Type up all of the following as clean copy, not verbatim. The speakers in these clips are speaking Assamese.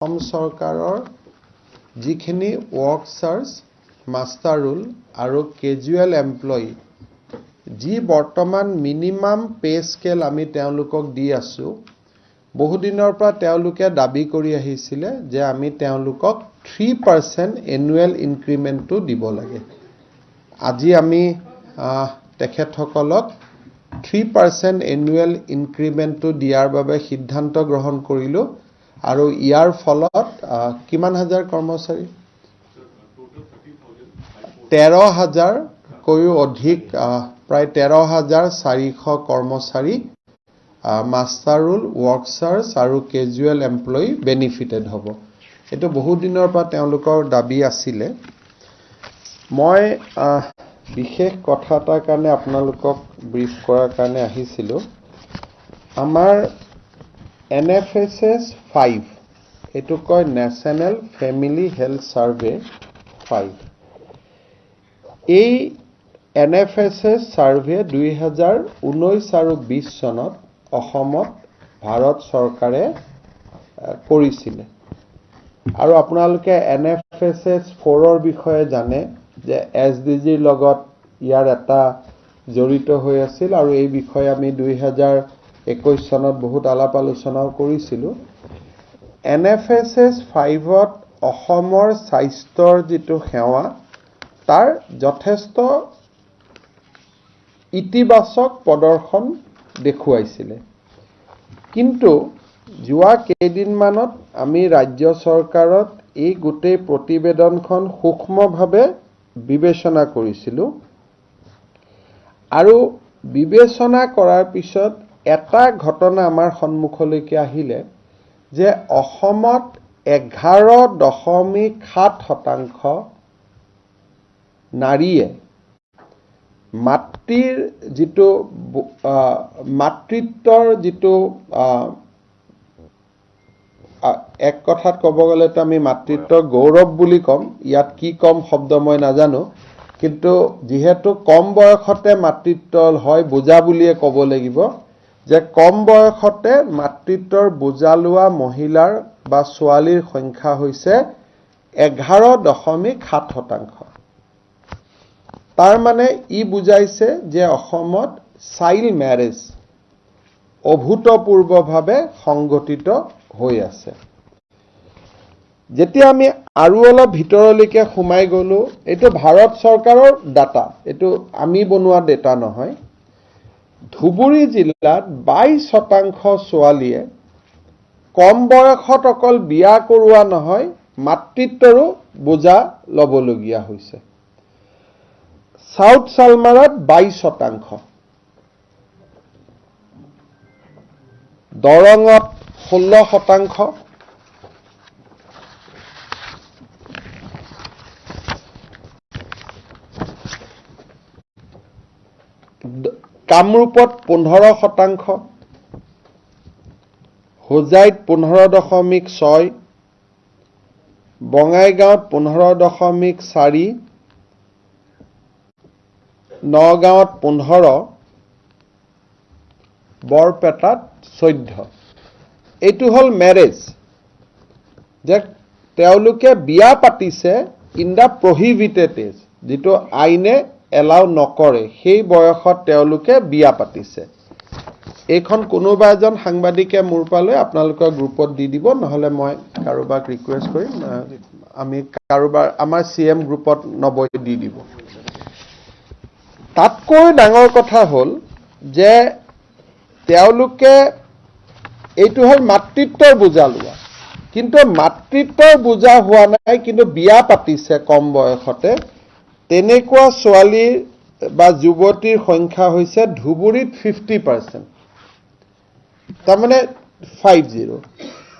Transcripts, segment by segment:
অসম চৰকাৰৰ যিখিনি ৱৰ্কচাৰ্ছ মাষ্টাৰ ৰোল আৰু কেজুৱেল এমপ্লয়ী যি বৰ্তমান মিনিমাম পে স্কেল আমি তেওঁলোকক দি আছোঁ বহুদিনৰ পৰা তেওঁলোকে দাবী কৰি আহিছিলে যে আমি তেওঁলোকক 3% এনুৱেল ইনক্ৰিমেণ্টটো দিব লাগে আজি আমি তেখেতসকলক 3% এনুৱেল ইনক্ৰিমেণ্টটো দিয়াৰ বাবে সিদ্ধান্ত গ্ৰহণ কৰিলোঁ আৰু ইয়াৰ ফলত কিমান হাজাৰ কৰ্মচাৰী 13,000 কৈও অধিক প্ৰায় 13,400 কৰ্মচাৰী মাষ্টাৰ ৰোল ৱৰ্কচাৰ্ছ আৰু কেজুৱেল এমপ্লয়ী বেনিফিটেড হ'ব এইটো বহুত দিনৰ পৰা তেওঁলোকৰ দাবী আছিলে মই বিশেষ কথা এটাৰ কাৰণে আপোনালোকক ব্ৰিফ কৰাৰ কাৰণে আহিছিলোঁ আমাৰ NFSS 5 এটো কয় নেশ্যনেল ফেমিলি হেল্থ সাৰ্ভে 5 এই NFSS সাৰ্ভে 2019 আৰু 20 চনত অসমত ভাৰত চৰকাৰে কৰিছিল আৰু আপোনালোকে NFSS 4ৰ বিষয়ে জানে যে SDG ৰ লগত ইয়াৰ এটা জড়িত হৈ আছিল আৰু এই বিষয়ে আমি 2021 চনত বহুত আলাপ আলোচনাও কৰিছিলোঁ NFSS 5ত অসমৰ স্বাস্থ্যৰ যিটো সেৱা তাৰ যথেষ্ট ইতিবাচক প্ৰদৰ্শন দেখুৱাইছিলে কিন্তু যোৱা কেইদিনমানত আমি ৰাজ্য চৰকাৰত এই গোটেই প্ৰতিবেদনখন সূক্ষ্মভাৱে বিবেচনা কৰিছিলোঁ আৰু বিবেচনা কৰাৰ পিছত এটা ঘটনা আমাৰ সন্মুখলৈকে আহিলে যে অসমত 11.7% নাৰীয়ে মাতৃত্বৰ যিটো এক কথাত ক'ব গ'লে তো আমি মাতৃত্বৰ গৌৰৱ বুলি ক'ম ইয়াত কি কম শব্দ মই নাজানো কিন্তু যেহেতু কম বয়সতে মাতৃত্ব হয় বোজা বুলিয়ে ক'ব লাগিব যে কম বয়সতে মাতৃত্বৰ বোজা লোৱা মহিলাৰ বা ছোৱালীৰ সংখ্যা হৈছে 11.7% তাৰ মানে ই বুজাইছে যে অসমত চাইল্ড ম্যাৰেজ অভূতপূৰ্বভাৱে সংগঠিত হৈ আছে যেতিয়া আমি আৰু অলপ ভিতৰলৈকে সোমাই গলো এইটো ভাৰত চৰকাৰৰ ডাটা এইটো আমি বনোৱা ডাটা নহয় ধুবুৰী জিলাত 22% ছোৱালীয়ে কম বয়সত অকল বিয়া কৰোৱা নহয় মাতৃত্বৰো বোজা ল'বলগীয়া হৈছে সাউথ সালমাৰাত 22% দৰঙত 16% কামৰূপত 15% হোজাইত 15.6 বঙাইগাঁৱত 15.4 নগাঁৱত 15 বৰপেটাত 14 এইটো হল ম্যাৰেজ যে তেওঁলোকে বিয়া পাতিছে ইন দা প্ৰহিবিটেড এজ যেটো আইনে এলাউ নকৰে সেই বয়সত তেওঁলোকে বিয়া পাতিছে এইখন কোনোবা এজন সাংবাদিকে মোৰ পালে আপোনালোকৰ গ্ৰুপত দি দিব নহলে মই কাৰোবাক ৰিকুৱেষ্ট কৰিম আমি কাৰোবাৰ আমাৰ CM গ্ৰুপত নবৈ দি দিব তাতকৈ ডাঙৰ কথা হল যে তেওঁলোকে এইটো হল মাতৃত্বৰ বোজা লোৱা কিন্তু মাতৃত্বৰ বোজা হোৱা নাই কিন্তু বিয়া পাতিছে কম বয়সতে তেনেকুৱা ছোৱালীৰ বা যুৱতীৰ সংখ্যা হৈছে ধুবুৰীত 50% তাৰমানে 50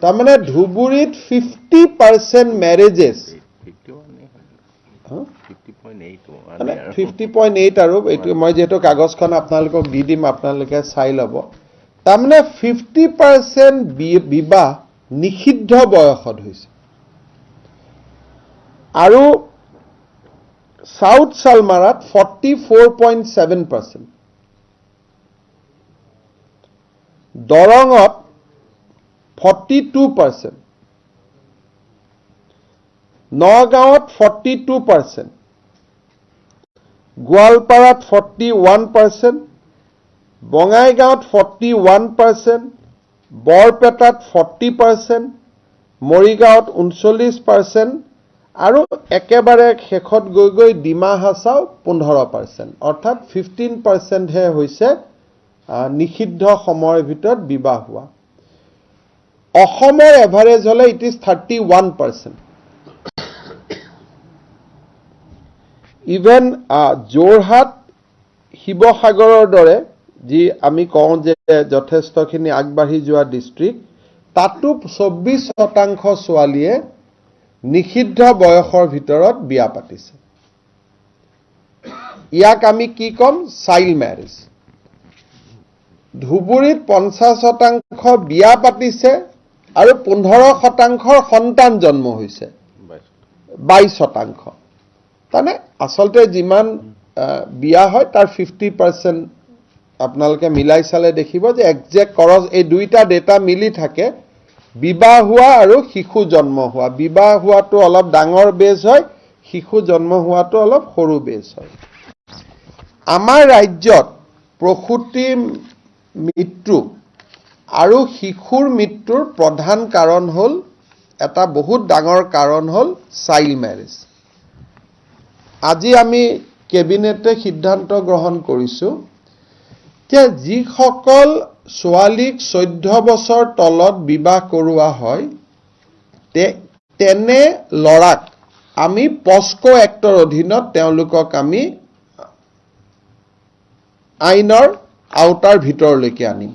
তাৰমানে ধুবুৰীত 50% ম্যাৰেজেস 50.8 আৰু এইটো মই যেটো কাগজখন আপোনালোকক দি দিম আপোনালোকে চাই ল'ব তাৰমানে 50% বিবাহ নিষিদ্ধ বয়সত হৈছে আৰু সাউথ সালমাৰাত 44.7% দৰঙত 42% নগাঁৱত 42%, গোৱালপাৰাত 41%, বঙাইগাঁৱত 41%, বৰপেটাত 40%, মৰিগাঁৱত 39%, আৰু একেবাৰে শেষত গৈ গৈ ডিমা হাছাও 15%, অৰ্থাৎ 15% হে হৈছে নিষিদ্ধ সময়ৰ ভিতৰত বিবাহ হোৱা। অসমৰ এভাৰেজ হলে ইট ইজ 31%. ইভেন যোৰহাট, শিৱসাগৰৰ দৰে যি আমি কওঁ যে যথেষ্টখিনি আগবাঢ়ি যোৱা ডিষ্ট্ৰিক্ট, তাতো 24% ছোৱালীয়ে নিষিদ্ধ বয়সৰ ভিতৰত বিয়া পাতিছে। ইয়াক আমি কি কম? Child marriage. ধুবুৰীত 50% বিয়া পাতিছে আৰু 15% সন্তান জন্ম হৈছে, 22%। তাৰমানে আচলতে যিমান বিয়া হয় তাৰ 50% আপোনালোকে মিলাই চালে দেখিব যে একজেক্ট খৰচ এই দুইটা ডেটা মিলি থাকে। বিবাহ হোৱা আৰু শিশু জন্ম হোৱা, বিবাহ হোৱাটো অলপ ডাঙৰ বেজ হয়, শিশু জন্ম হোৱাটো অলপ সৰু বেজ হয়। আমাৰ ৰাজ্যত প্ৰসূতি মৃত্যু আৰু শিশুৰ মৃত্যুৰ প্ৰধান কাৰণ হ'ল, এটা বহুত ডাঙৰ কাৰণ হ'ল চাইল্ড মেৰেজ। আজি আমি কেবিনেটে সিদ্ধান্ত গ্ৰহণ কৰিছোঁ যে যিসকল ছোৱালীক 14 বছৰ তলত বিবাহ কৰোৱা হয়, তেনে ল'ৰাক আমি পস্কো এক্টৰ অধীনত তেওঁলোকক আমি আইনৰ আওতাৰ ভিতৰলৈকে আনিম।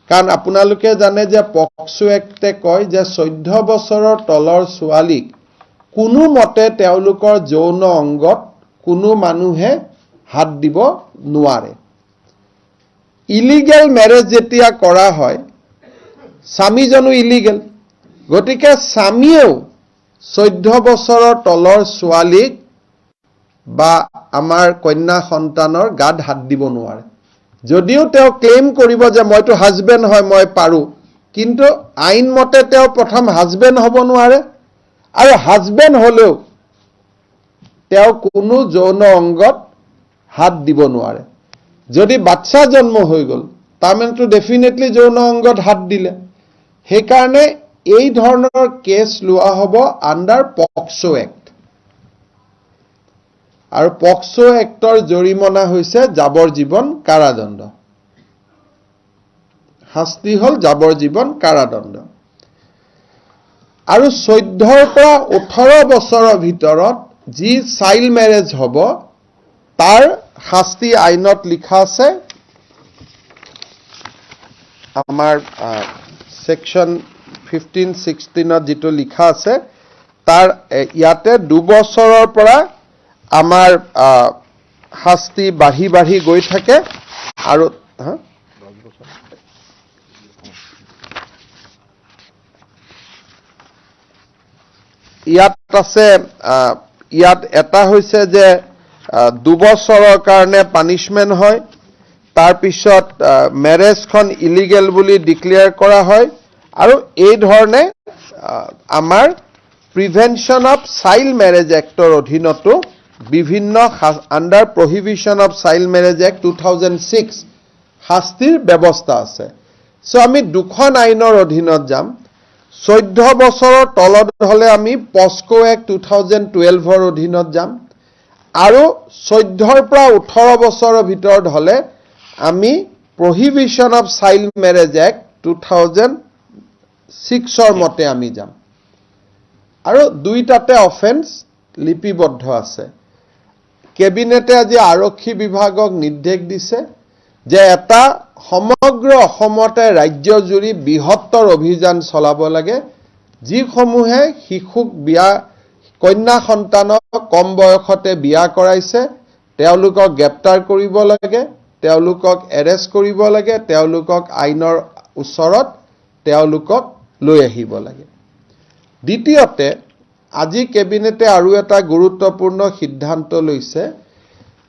কাৰণ আপোনালোকে জানে যে পক্সো এক্টে কয় যে 14 বছৰৰ তলৰ ছোৱালীক কোনো মতে তেওঁলোকৰ যৌন অংগত কোনো মানুহে হাত দিব নোৱাৰে। ইলিগেল মেৰেজ যেতিয়া কৰা হয়, স্বামীজনো ইলিগেল, গতিকে স্বামীয়েও 14 বছৰৰ তলৰ ছোৱালীক বা আমাৰ কন্যা সন্তানৰ গাত হাত দিব নোৱাৰে। যদিও তেওঁ ক্লেইম কৰিব যে মইতো হাজবেণ্ড হয়, মই পাৰোঁ, কিন্তু আইন মতে তেওঁ প্ৰথম হাজবেণ্ড হ'ব নোৱাৰে, আৰু হাজবেণ্ড হ'লেও তেওঁ কোনো যৌন অংগত হাত দিব নোৱাৰে। যদি বাচ্চা জন্ম হৈ গ'ল, তাৰমানেতো ডেফিনেটলি যৌন অংগত হাত দিলে। সেইকাৰণে এই ধৰণৰ কেছ লোৱা হ'ব আণ্ডাৰ পক্সো এক্ট, আৰু পক্সো এক্টৰ জৰিমনা হৈছে যাৱজ্জীৱন কাৰাদণ্ড। শাস্তি হ'ল যাৱজ্জীৱন কাৰাদণ্ড। আৰু 14ৰ পৰা 18 বছৰৰ ভিতৰত যি চাইল্ড মেৰেজ হ'ব, তাৰ শাস্তি আইনত লিখা আছে, আমাৰ ছেকশ্যন 15-16ত যিটো লিখা আছে, তাৰ ইয়াতে 2 বছৰৰ পৰা আমাৰ শাস্তি বাঢ়ি বাঢ়ি গৈ থাকে। আৰু ইয়াত আছে, ইয়াত এটা হৈছে যে 2 বছৰৰ কাৰণে পানিছমেণ্ট হয়, তাৰপিছত মেৰেজখন ইলিগেল বুলি ডিক্লেয়াৰ কৰা হয়, আৰু এই ধৰণে আমাৰ প্ৰিভেনশ্যন অফ চাইল্ড মেৰেজ এক্টৰ অধীনতো বিভিন্ন under prohibition of child marriage act 2006 শাস্তিৰ ব্যৱস্থা আছে। চ' আমি দুখন আইনৰ অধীনত যাম। 14 বছৰৰ তলত হ'লে আমি পস্কো এক্ট 2012ৰ অধীনত যাম, আৰু 14ৰ পৰা 18 বছৰৰ ভিতৰত হ'লে আমি prohibition of child marriage act 2006ৰ মতে আমি যাম। আৰু দুইটাতে অফেন্স লিপিবদ্ধ আছে। কেবিনেটে আজি আৰক্ষী বিভাগক নিৰ্দেশ দিছে যে এটা সমগ্ৰ অসমতে ৰাজ্যজুৰি বৃহত্তৰ অভিযান চলাব লাগে, যিসমূহে শিশুক কন্যা সন্তানক কম বয়সতে বিয়া কৰাইছে, তেওঁলোকক গ্ৰেপ্তাৰ কৰিব লাগে, তেওঁলোকক এৰেষ্ট কৰিব লাগে, তেওঁলোকক আইনৰ ওচৰত তেওঁলোকক লৈ আহিব লাগে। দ্বিতীয়তে, আজি কেবিনেটে আৰু এটা গুৰুত্বপূৰ্ণ সিদ্ধান্ত লৈছে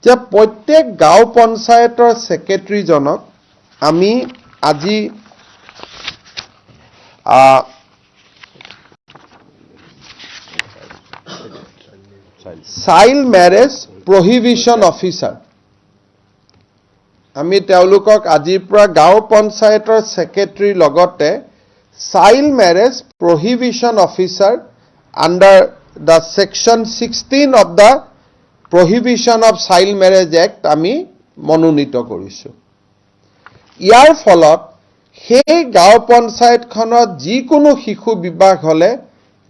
যে প্ৰত্যেক গাঁও পঞ্চায়তৰ ছেক্ৰেটাৰীজনক আমি আজি চাইল্ড মেৰেজ প্ৰহিবিশ্যন অফিচাৰ আমি তেওঁলোকক আজিৰ পৰা গাঁও পঞ্চায়তৰ ছেক্ৰেটাৰীৰ লগতে child marriage prohibition officer under the section 16 of the prohibition of child marriage act আমি মনোনীত কৰিছোঁ। ইয়াৰ ফলত সেই গাঁও পঞ্চায়তখনত যিকোনো শিশু বিবাহ হ'লে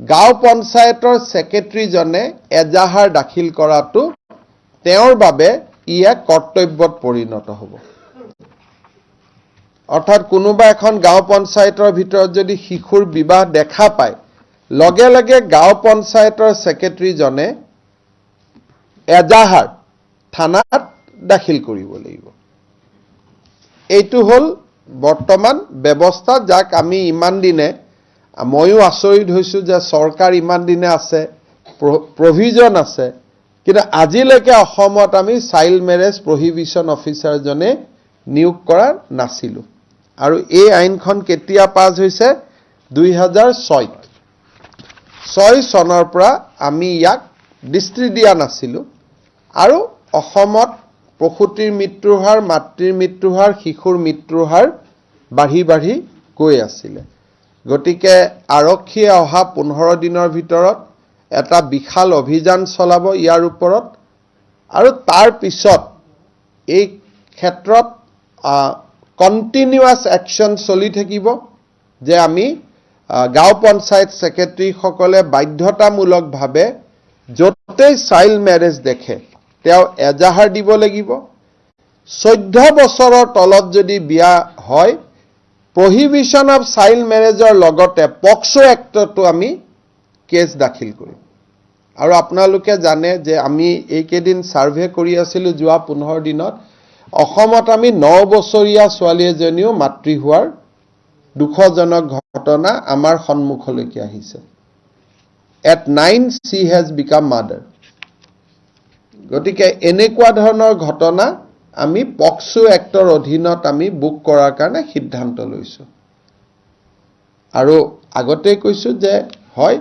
গাঁও পঞ্চায়তৰ ছেক্ৰেটাৰীজনে এজাহাৰ দাখিল কৰাটো তেওঁৰ বাবে ই এক কৰ্তব্যত পৰিণত হ'ব। অৰ্থাৎ কোনোবা এখন গাঁও পঞ্চায়তৰ ভিতৰত যদি শিশুৰ বিবাহ দেখা পায়, লগে লগে গাঁও পঞ্চায়তৰ ছেক্ৰেটাৰীজনে এজাহাৰ থানাত দাখিল কৰিব লাগিব। এইটো হ'ল বৰ্তমান ব্যৱস্থা, যাক আমি ইমান দিনে, ময়ো আচৰিত হৈছোঁ যে চৰকাৰ ইমান দিনে আছে, প্ৰভিজন আছে, কিন্তু আজিলৈকে অসমত আমি চাইল্ড মেৰেজ প্ৰহিবিশ্যন অফিচাৰজনে নিয়োগ কৰা নাছিলোঁ। আৰু এই আইনখন কেতিয়া পাছ হৈছে? 2006 চনৰ পৰা আমি ইয়াক দৃষ্টি দিয়া নাছিলোঁ। আৰু অসমত প্ৰসূতিৰ মৃত্যুৰ হাৰ, মাতৃৰ মৃত্যুৰ হাৰ, শিশুৰ মৃত্যুৰ হাৰ বাঢ়ি বাঢ়ি গৈ আছিলে। গতিকে আৰক্ষীয়ে অহা 15 দিনৰ ভিতৰত এটা বিশাল অভিযান চলাব ইয়াৰ ওপৰত, আৰু তাৰ পিছত এই ক্ষেত্ৰত কণ্টিনিউৱাছ একশ্যন চলি থাকিব যে আমি গাঁও পঞ্চায়ত ছেক্ৰেটাৰীসকলে বাধ্যতামূলকভাৱে য'তেই চাইল্ড মেৰেজ দেখে তেওঁ এজাহাৰ দিব লাগিব। 14 বছৰৰ তলত যদি বিয়া হয়, প্ৰহিবিশ্যন অফ চাইল্ড মেৰেজৰ লগতে পক্সো এক্টতো আমি কেছ দাখিল কৰিম। আৰু আপোনালোকে জানে যে আমি এইকেইদিন ছাৰ্ভে কৰি আছিলোঁ, যোৱা 15 দিনত অসমত আমি 9 বছৰীয়া ছোৱালী এজনীও মাতৃ হোৱাৰ দুখজনক ঘটনা আমাৰ সন্মুখলৈকে আহিছে। At 9 she has become mother. গতিকে এনেকুৱা ধৰণৰ ঘটনা আমি পক্সো এক্টৰ অধীনত আমি বুক কৰাৰ কাৰণে সিদ্ধান্ত লৈছোঁ। আৰু আগতেই কৈছোঁ যে হয়,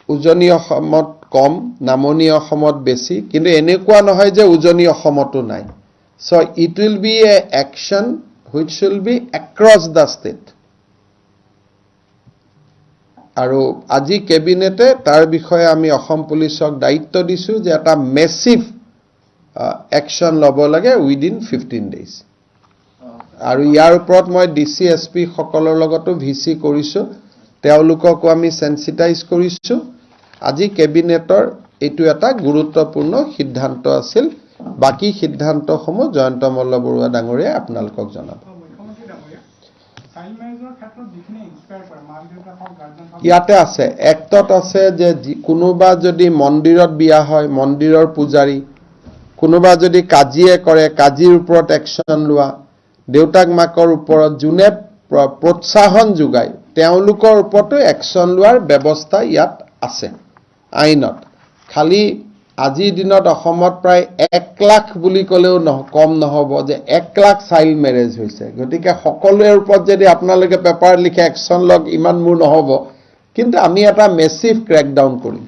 উজনি অসমত কম, নামনি অসমত বেছি, কিন্তু এনেকুৱা নহয় যে উজনি অসমতো নাই। So it will be a action which will be across the state. আৰু আজি কেবিনেটে তাৰ বিষয়ে আমি অসম পুলিচক দায়িত্ব দিছোঁ যে এটা মেচিভ একশ্যন ল'ব লাগে উইদিন 15 days। আৰু ইয়াৰ ওপৰত মই ডিচি SP সকলৰ লগতো ভিচি কৰিছোঁ, তেওঁলোককো আমি চেন্সিটাইজ কৰিছোঁ। আজি কেবিনেটৰ এইটো এটা গুৰুত্বপূৰ্ণ সিদ্ধান্ত আছিল। বাকী সিদ্ধান্তসমূহ জয়ন্ত মল্ল বৰুৱা ডাঙৰীয়াই আপোনালোকক জনাব। ইয়াতে আছে, এক্টত আছে যে কোনোবা যদি মন্দিৰত বিয়া হয়, মন্দিৰৰ পূজাৰী, কোনোবা যদি কাজীয়ে কৰে, কাজীৰ ওপৰত একশ্যন লোৱা, দেউতাক মাকৰ ওপৰত যোনে প্ৰোৎসাহন যোগায় তেওঁলোকৰ ওপৰতো একশ্যন লোৱাৰ ব্যৱস্থা ইয়াত আছে আইনত। খালি আজিৰ দিনত অসমত প্ৰায় 1 লাখ বুলি ক'লেও কম নহ'ব যে 1 লাখ চাইল্ড মেৰেজ হৈছে। গতিকে সকলোৰে ওপৰত যদি আপোনালোকে পেপাৰ লিখে একশ্যন লওক, ইমান মোৰ নহ'ব, কিন্তু আমি এটা মেচিভ ক্ৰেকডাউন কৰিম।